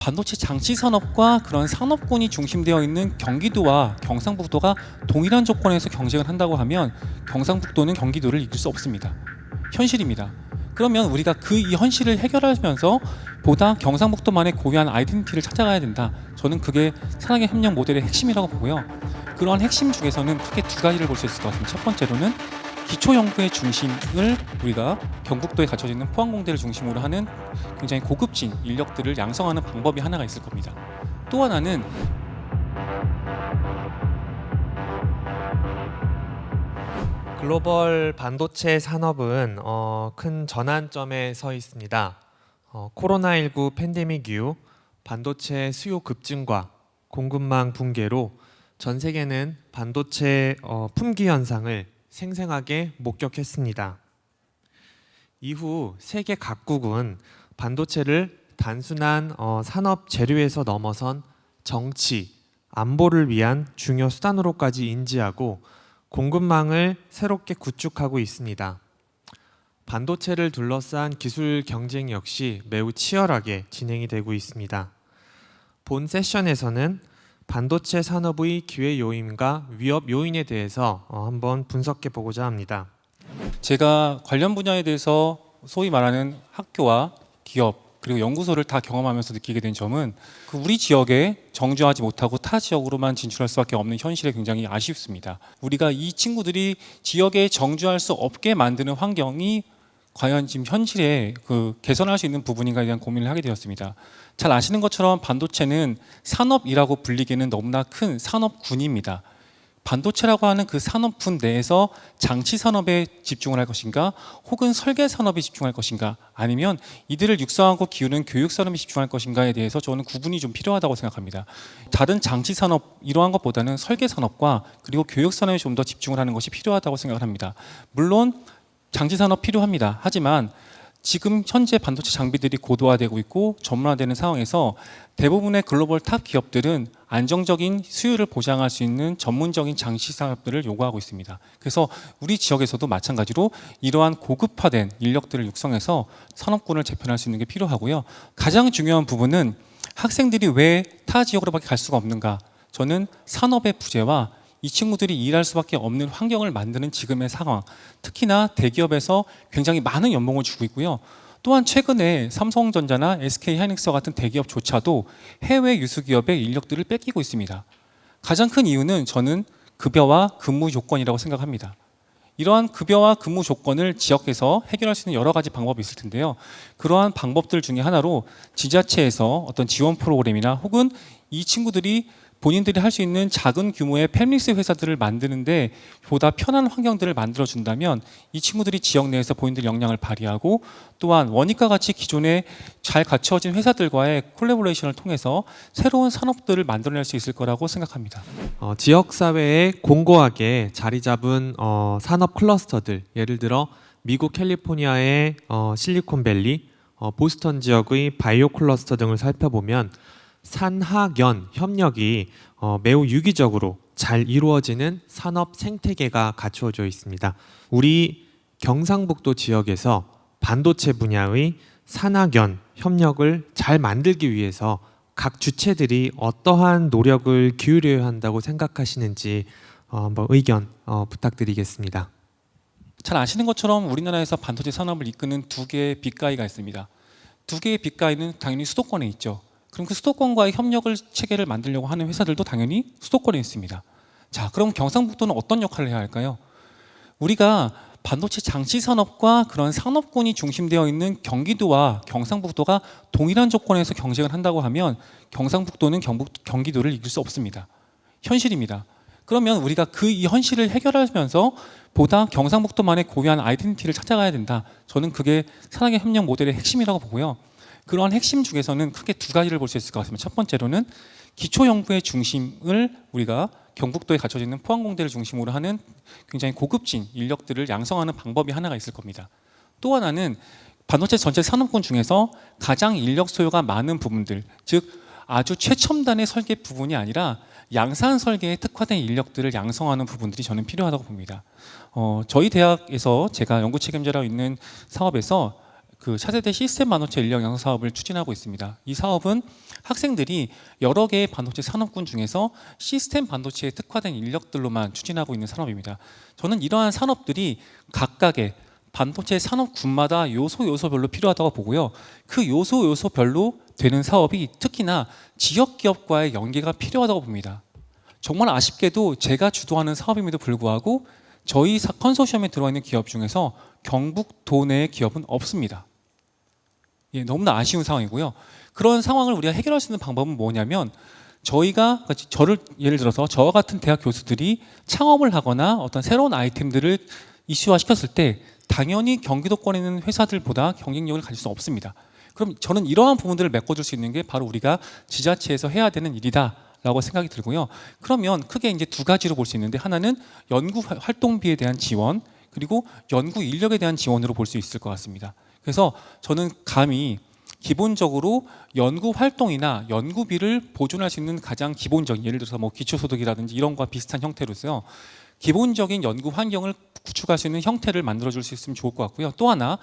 반도체 장치 산업과 그런 산업군이 중심되어 있는 경기도와 경상북도가 동일한 조건에서 경쟁을 한다고 하면 경상북도는 경기도를 이길 수 없습니다. 현실입니다. 그러면 우리가 이 현실을 해결하면서 보다 경상북도만의 고유한 아이덴티티를 찾아가야 된다. 저는 그게 산학협력 모델의 핵심이라고 보고요. 그러한 핵심 중에서는 크게 두 가지를 볼 수 있을 것 같습니다. 첫 번째로는 기초연구의 중심을 우리가 경북도에 갖춰져 있는 포항공대를 중심으로 하는 굉장히 고급진 인력들을 양성하는 방법이 하나가 있을 겁니다. 또 하나는 글로벌 반도체 산업은 큰 전환점에 서 있습니다. 코로나19 팬데믹 이후 반도체 수요 급증과 공급망 붕괴로 전 세계는 반도체 품귀 현상을 생생하게 목격했습니다. 이후 세계 각국은 반도체를 단순한 산업 재료에서 넘어선 정치, 안보를 위한 중요 수단으로까지 인지하고 공급망을 새롭게 구축하고 있습니다. 반도체를 둘러싼 기술 경쟁 역시 매우 치열하게 진행이 되고 있습니다. 본 세션에서는 반도체 산업의 기회 요인과 위협 요인에 대해서 한번 분석해 보고자 합니다. 제가 관련 분야에 대해서 소위 말하는 학교와 기업 그리고 연구소를 다 경험하면서 느끼게 된 점은 우리 지역에 정주하지 못하고 타 지역으로만 진출할 수밖에 없는 현실에 굉장히 아쉽습니다. 우리가 이 친구들이 지역에 정주할 수 없게 만드는 환경이 과연 지금 현실에 개선할 수 있는 부분인가에 대한 고민을 하게 되었습니다. 잘 아시는 것처럼 반도체는 산업이라고 불리기에는 너무나 큰 산업군입니다. 반도체라고 하는 그 산업군 내에서 장치 산업에 집중을 할 것인가 혹은 설계 산업에 집중할 것인가 아니면 이들을 육성하고 기우는 교육 산업에 집중할 것인가에 대해서 저는 구분이 좀 필요하다고 생각합니다. 다른 장치 산업 이러한 것보다는 설계 산업과 그리고 교육 산업에 좀 더 집중을 하는 것이 필요하다고 생각을 합니다. 물론 장치 산업 필요합니다. 하지만 지금 현재 반도체 장비들이 고도화되고 있고 전문화되는 상황에서 대부분의 글로벌 탑 기업들은 안정적인 수요를 보장할 수 있는 전문적인 장치 산업들을 요구하고 있습니다. 그래서 우리 지역에서도 마찬가지로 이러한 고급화된 인력들을 육성해서 산업군을 재편할 수 있는 게 필요하고요. 가장 중요한 부분은 학생들이 왜 타 지역으로밖에 갈 수가 없는가? 저는 산업의 부재와 이 친구들이 일할 수밖에 없는 환경을 만드는 지금의 상황, 특히나 대기업에서 굉장히 많은 연봉을 주고 있고요. 또한 최근에 삼성전자나 SK하이닉스 같은 대기업조차도 해외 유수기업의 인력들을 뺏기고 있습니다. 가장 큰 이유는 저는 급여와 근무 조건이라고 생각합니다. 이러한 급여와 근무 조건을 지역에서 해결할 수 있는 여러 가지 방법이 있을 텐데요. 그러한 방법들 중에 하나로 지자체에서 어떤 지원 프로그램이나 혹은 이 친구들이 본인들이 할 수 있는 작은 규모의 팹릭스 회사들을 만드는데 보다 편한 환경들을 만들어준다면 이 친구들이 지역 내에서 본인들 역량을 발휘하고 또한 원익과 같이 기존에 잘 갖춰진 회사들과의 콜래보레이션을 통해서 새로운 산업들을 만들어낼 수 있을 거라고 생각합니다. 지역 사회에 공고하게 자리 잡은 산업 클러스터들, 예를 들어 미국 캘리포니아의 실리콘밸리, 보스턴 지역의 바이오 클러스터 등을 살펴보면 산학연 협력이 매우 유기적으로 잘 이루어지는 산업 생태계가 갖추어져 있습니다. 우리 경상북도 지역에서 반도체 분야의 산학연 협력을 잘 만들기 위해서 각 주체들이 어떠한 노력을 기울여야 한다고 생각하시는지 한번 의견 부탁드리겠습니다. 잘 아시는 것처럼 우리나라에서 반도체 산업을 이끄는 두 개의 빅가이가 있습니다. 두 개의 빅가이는 당연히 수도권에 있죠. 그럼 그 수도권과의 협력을 체계를 만들려고 하는 회사들도 당연히 수도권에 있습니다. 자, 그럼 경상북도는 어떤 역할을 해야 할까요? 우리가 반도체 장치 산업과 그런 산업군이 중심되어 있는 경기도와 경상북도가 동일한 조건에서 경쟁을 한다고 하면 경상북도는 경기도를 이길 수 없습니다. 현실입니다. 그러면 우리가 이 현실을 해결하면서 보다 경상북도만의 고유한 아이덴티티를 찾아가야 된다. 저는 그게 산학협력 모델의 핵심이라고 보고요. 그러한 핵심 중에서는 크게 두 가지를 볼 수 있을 것 같습니다. 첫 번째로는 기초연구의 중심을 우리가 경북도에 갖춰져 있는 포항공대를 중심으로 하는 굉장히 고급진 인력들을 양성하는 방법이 하나가 있을 겁니다. 또 하나는 반도체 전체 산업군 중에서 가장 인력 소요가 많은 부분들, 즉 아주 최첨단의 설계 부분이 아니라 양산 설계에 특화된 인력들을 양성하는 부분들이 저는 필요하다고 봅니다. 저희 대학에서 제가 연구 책임자로 있는 사업에서 그 차세대 시스템 반도체 인력 양성 사업을 추진하고 있습니다. 이 사업은 학생들이 여러 개의 반도체 산업군 중에서 시스템 반도체에 특화된 인력들로만 추진하고 있는 산업입니다. 저는 이러한 산업들이 각각의 반도체 산업군마다 요소별로 필요하다고 보고요. 그 요소별로 되는 사업이 특히나 지역 기업과의 연계가 필요하다고 봅니다. 정말 아쉽게도 제가 주도하는 사업임에도 불구하고 저희 컨소시엄에 들어와 있는 기업 중에서 경북 도내의 기업은 없습니다. 예, 너무나 아쉬운 상황이고요. 그런 상황을 우리가 해결할 수 있는 방법은 뭐냐면 저를 예를 들어서 저와 같은 대학 교수들이 창업을 하거나 어떤 새로운 아이템들을 이슈화 시켰을 때 당연히 경기도권에 있는 회사들보다 경쟁력을 가질 수 없습니다. 그럼 저는 이러한 부분들을 메꿔줄 수 있는 게 바로 우리가 지자체에서 해야 되는 일이다 라고 생각이 들고요. 그러면 크게 이제 두 가지로 볼 수 있는데, 하나는 연구 활동비에 대한 지원, 그리고 연구 인력에 대한 지원으로 볼 수 있을 것 같습니다. 그래서 저는 감히 기본적으로 연구 활동이나 연구비를 보존할 수 있는 가장 기본적인, 예를 들어서 뭐 기초소득이라든지 이런 거와 비슷한 형태로서요, 기본적인 연구 환경을 구축할 수 있는 형태를 만들어줄 수 있으면 좋을 것 같고요. 또 하나,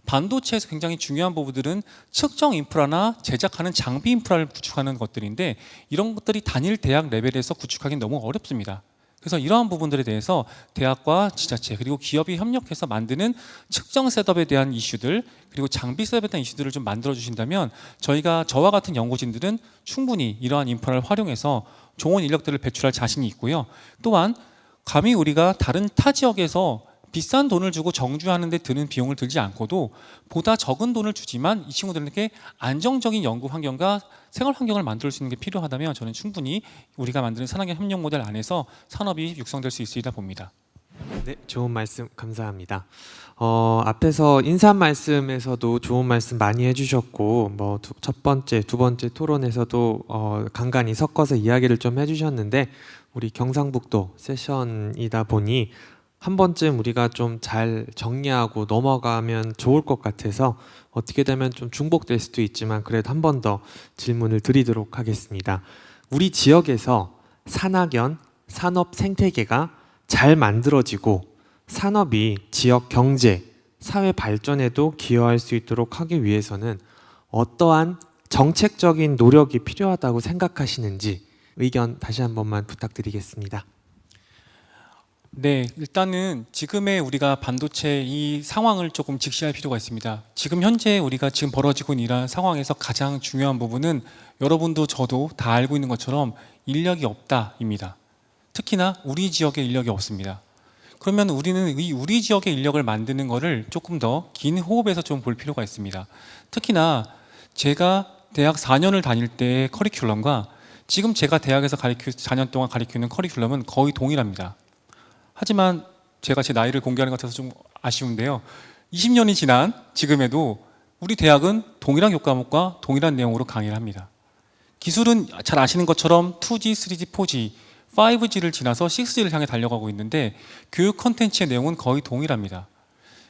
반도체에서 굉장히 중요한 부분들은 측정 인프라나 제작하는 장비 인프라를 구축하는 것들인데, 이런 것들이 단일 대학 레벨에서 구축하기는 너무 어렵습니다. 그래서 이러한 부분들에 대해서 대학과 지자체 그리고 기업이 협력해서 만드는 측정 셋업에 대한 이슈들, 그리고 장비 셋업에 대한 이슈들을 좀 만들어 주신다면 저와 같은 연구진들은 충분히 이러한 인프라를 활용해서 좋은 인력들을 배출할 자신이 있고요. 또한 감히 우리가 다른 타 지역에서 비싼 돈을 주고 정주하는 데 드는 비용을 들지 않고도 보다 적은 돈을 주지만 이 친구들에게 안정적인 연구 환경과 생활 환경을 만들 수 있는 게 필요하다면 저는 충분히 우리가 만드는 산학연 협력 모델 안에서 산업이 육성될 수 있으리라 봅니다. 네, 좋은 말씀 감사합니다. 앞에서 인사 말씀에서도 좋은 말씀 많이 해주셨고, 뭐 첫 번째, 두 번째 토론에서도 간간히 섞어서 이야기를 좀 해주셨는데, 우리 경상북도 세션이다 보니 한 번쯤 우리가 좀 잘 정리하고 넘어가면 좋을 것 같아서 어떻게 되면 좀 중복될 수도 있지만 그래도 한 번 더 질문을 드리도록 하겠습니다. 우리 지역에서 산학연, 산업 생태계가 잘 만들어지고 산업이 지역 경제, 사회 발전에도 기여할 수 있도록 하기 위해서는 어떠한 정책적인 노력이 필요하다고 생각하시는지 의견 다시 한 번만 부탁드리겠습니다. 네, 일단은 지금의 우리가 반도체 이 상황을 조금 직시할 필요가 있습니다. 지금 현재 우리가 지금 벌어지고 있는 이러한 상황에서 가장 중요한 부분은 여러분도 저도 다 알고 있는 것처럼 인력이 없다입니다. 특히나 우리 지역에 인력이 없습니다. 그러면 우리는 우리 지역의 인력을 만드는 것을 조금 더 긴 호흡에서 좀 볼 필요가 있습니다. 특히나 제가 대학 4년을 다닐 때의 커리큘럼과 지금 제가 대학에서 4년 동안 가르치는 커리큘럼은 거의 동일합니다. 하지만 제가 제 나이를 공개하는 것 같아서 좀 아쉬운데요. 20년이 지난 지금에도 우리 대학은 동일한 교과목과 동일한 내용으로 강의를 합니다. 기술은 잘 아시는 것처럼 2G, 3G, 4G, 5G를 지나서 6G를 향해 달려가고 있는데 교육 컨텐츠의 내용은 거의 동일합니다.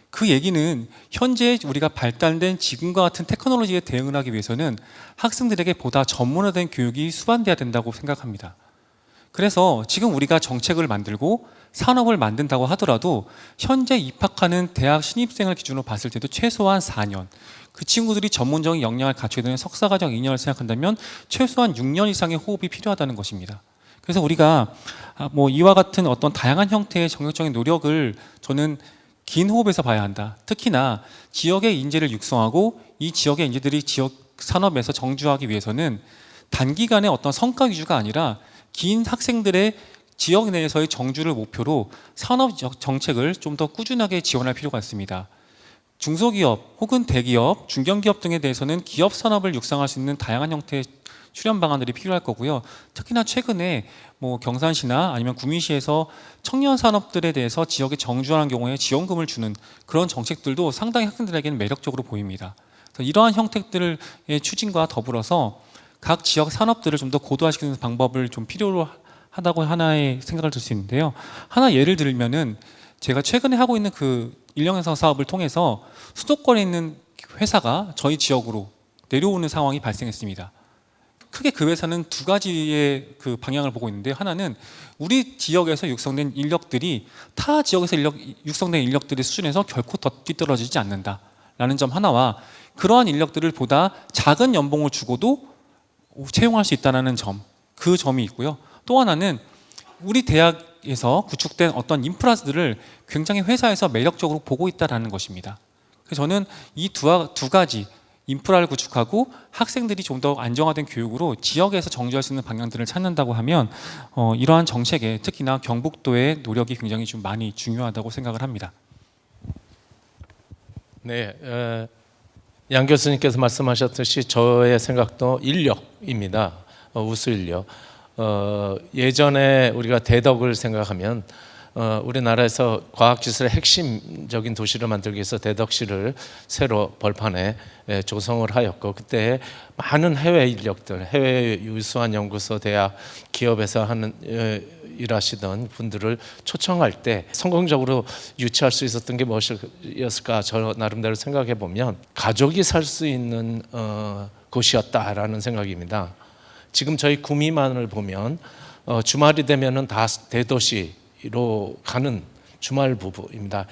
그 얘기는 현재 우리가 발달된 지금과 같은 테크놀로지에 대응을 하기 위해서는 학생들에게 보다 전문화된 교육이 수반돼야 된다고 생각합니다. 그래서 지금 우리가 정책을 만들고 산업을 만든다고 하더라도 현재 입학하는 대학 신입생을 기준으로 봤을 때도 최소한 4년, 그 친구들이 전문적인 역량을 갖추게 되는 석사과정 2년을 생각한다면 최소한 6년 이상의 호흡이 필요하다는 것입니다. 그래서 우리가 뭐 이와 같은 어떤 다양한 형태의 정책적인 노력을 저는 긴 호흡에서 봐야 한다. 특히나 지역의 인재를 육성하고 이 지역의 인재들이 지역 산업에서 정주하기 위해서는 단기간의 어떤 성과 위주가 아니라 긴 학생들의 지역 내에서의 정주를 목표로 산업 정책을 좀 더 꾸준하게 지원할 필요가 있습니다. 중소기업 혹은 대기업, 중견기업 등에 대해서는 기업 산업을 육성할 수 있는 다양한 형태의 출연 방안들이 필요할 거고요. 특히나 최근에 뭐 경산시나 아니면 구미시에서 청년 산업들에 대해서 지역에 정주하는 경우에 지원금을 주는 그런 정책들도 상당히 학생들에게는 매력적으로 보입니다. 그래서 이러한 형태들의 추진과 더불어서 각 지역 산업들을 좀 더 고도화시키는 방법을 좀 필요로 하다고 하나의 생각을 들 수 있는데요. 하나 예를 들면은 제가 최근에 하고 있는 그 인력양성 사업을 통해서 수도권에 있는 회사가 저희 지역으로 내려오는 상황이 발생했습니다. 크게 그 회사는 두 가지의 그 방향을 보고 있는데, 하나는 우리 지역에서 육성된 인력들이 타 지역에서 육성된 인력들의 수준에서 결코 더 뒤떨어지지 않는다라는 점 하나와, 그러한 인력들을 보다 작은 연봉을 주고도 채용할 수 있다는 점, 그 점이 있고요. 또 하나는 우리 대학에서 구축된 어떤 인프라들을 굉장히 회사에서 매력적으로 보고 있다는 것입니다. 그래서 저는 이 두 가지 인프라를 구축하고 학생들이 좀 더 안정화된 교육으로 지역에서 정주할 수 있는 방향들을 찾는다고 하면 이러한 정책에 특히나 경북도의 노력이 굉장히 좀 많이 중요하다고 생각을 합니다. 네, 양 교수님께서 말씀하셨듯이 저의 생각도 인력입니다. 우수 인력. 예전에 우리가 대덕을 생각하면 우리나라에서 과학기술의 핵심적인 도시를 만들기 위해서 대덕시를 새로 벌판에 조성을 하였고, 그때 많은 해외 인력들, 해외 유수한 연구소, 대학, 기업에서 일하시던 분들을 초청할 때 성공적으로 유치할 수 있었던 게 무엇이었을까, 저 나름대로 생각해 보면 가족이 살 수 있는 곳이었다라는 생각입니다. 지금 저희 구미만을 보면 주말이 되면은 다 대도시로 가는 주말 부부입니다.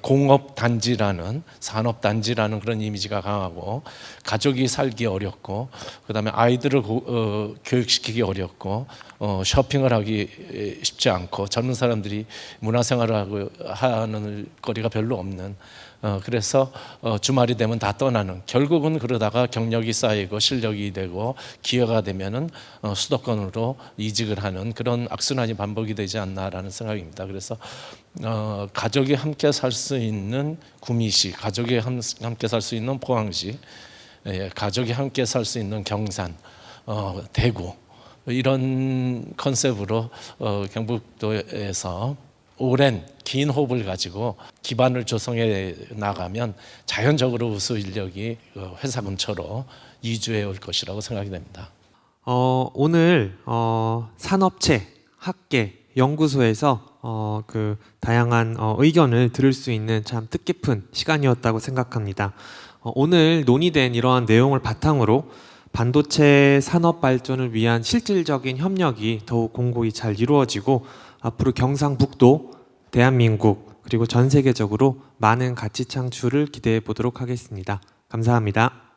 공업 단지라는, 산업 단지라는 그런 이미지가 강하고, 가족이 살기 어렵고, 그다음에 아이들을 교육시키기 어렵고, 쇼핑을 하기 쉽지 않고, 젊은 사람들이 문화생활을 하고 하는 거리가 별로 없는, 그래서 주말이 되면 다 떠나는, 결국은 그러다가 경력이 쌓이고 실력이 되고 기회가 되면은 수도권으로 이직을 하는 그런 악순환이 반복이 되지 않나라는 생각입니다. 그래서 가족이 함께 살 수 있는 구미시, 가족이 함께 살 수 있는 포항시, 가족이 함께 살 수 있는 경산, 대구, 이런 컨셉으로 경북도에서 오랜 긴 호흡을 가지고 기반을 조성해 나가면 자연적으로 우수 인력이 회사 근처로 이주해 올 것이라고 생각이 됩니다. 오늘 산업체, 학계, 연구소에서 그 다양한 의견을 들을 수 있는 참 뜻깊은 시간이었다고 생각합니다. 오늘 논의된 이러한 내용을 바탕으로 반도체 산업 발전을 위한 실질적인 협력이 더욱 공고히 잘 이루어지고, 앞으로 경상북도, 대한민국, 그리고 전 세계적으로 많은 가치 창출을 기대해 보도록 하겠습니다. 감사합니다.